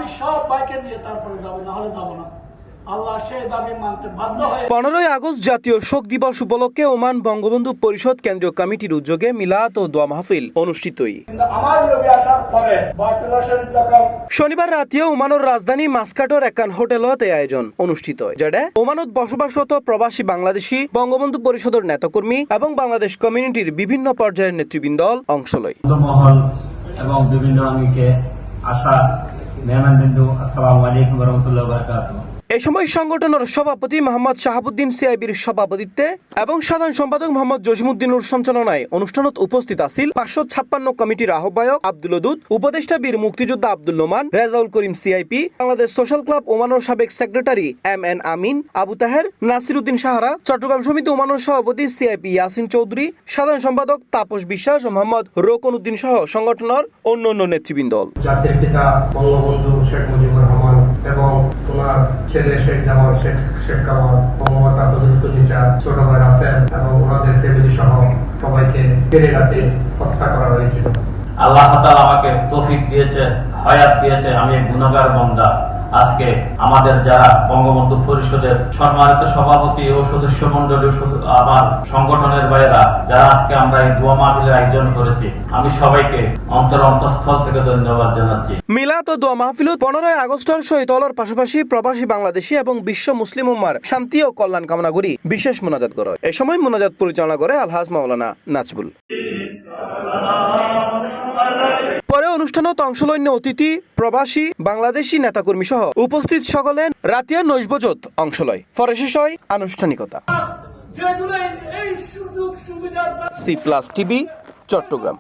আমি সব ভাইকে নিয়ে তারপরে যাবো, না হলে যাবো না। আল্লাহ সেই দাবি মানতে বাধ্য হয়ে 15 আগস্ট জাতীয় শোক দিবস উপলক্ষে ওমান বঙ্গবন্ধু পরিষদ কেন্দ্রীয় কমিটির উদ্যোগে মিলাদ ও দোয়া মাহফিল অনুষ্ঠিতই। আমার নবী আসার পরে বাইতুল্লাহ শরীফ যখন শনিবার রাতে ওমানের রাজধানী মাস্কাটর একখান হোটেলত এই আয়োজন অনুষ্ঠিত হয়, যেটা ওমানত বসবাসরত প্রবাসী বাংলাদেশী বঙ্গবন্ধু পরিষদের নেতাকর্মী এবং বাংলাদেশ কমিউনিটির বিভিন্ন পর্যায়ের নেতৃবৃন্দ অংশ লয়। মহল এবং বিভিন্ন অঙ্গিকে আসা মেহমানবৃন্দু, আসসালামু আলাইকুম ওয়া রাহমাতুল্লাহি ওয়া বারাকাতুহু। এই সময় সংগঠনের সভাপতি মোহাম্মদ শাহাবুদ্দিন সিআইবির সভাপতিত্বে এবং সাধারণ সম্পাদক মোহাম্মদ জসিমউদ্দিনের সঞ্চালনায় অনুষ্ঠানত উপস্থিত আছিল 556 কমিটির আহ্বায়ক আব্দুল ওদুদ, উপদেষ্টা বীর মুক্তিযোদ্ধা Abdul Noman, Rezaul Karim CIP, Bangladesh social club ওমানের সাবেক সেক্রেটারি MN আমিন, আবু তাহের, নাসির উদ্দিন সাহারা, চট্টগ্রাম সমিতি ওমানের সভাপতি সিআইপি ইয়াসিন চৌধুরী, সাধারণ সম্পাদক তাপস বিশ্বাস ও মোহাম্মদ রোকন উদ্দিন সহ সংগঠনের অন্যান্য নেতৃবৃন্দ। জাতির পিতা বঙ্গবন্ধু শেখ মুজিবুর রহমান এবং ওনার ছেলে শেখ জামাল শেখ কামাল, মমতা ফজলুন্নেসা, ছোট ভাই রাসেল এবং ওনাদের ফ্যামিলি সহ সবাইকে জেলে রাতে হত্যা করা হয়েছিল। আল্লাহ তাআলা আমাকে তৌফিক দিয়েছে, হায়াত দিয়েছে, আমি এক গুনাহগার বান্দা। আজকে আমাদের যারা বঙ্গবন্ধু পরিষদের সম্মানিত সভাপতি ও সদস্য মন্ডলী, আমার সংগঠনের বাইরা যারা আজকে আমরা এই দোয়া মাহফিলের আয়োজন করেছি, আমি সবাইকে অন্তঃস্থল থেকে ধন্যবাদ জানাচ্ছি। মিলাদ ও দোয়া মাহফিলত 15 আগস্টের শহীদ হওয়ার পাশাপাশি প্রবাসী বাংলাদেশী এবং বিশ্ব মুসলিম উম্মার শান্তি ও কল্যাণ কামনা করি বিশেষ মোনাজাত করে। এই সময় মোনাজাত পরিচালনা করে আলহাজ মাওলানা নাজবুল। পরে অনুষ্ঠানত অংশ লইন্য অতিথি প্রবাসী বাংলাদেশী নেতাকর্মী সহ উপস্থিত সকলে রাতিয়া 9 বজত অংশ লয়। পরে শেষ হয় আনুষ্ঠানিকতা। C+ TV, Chittagong.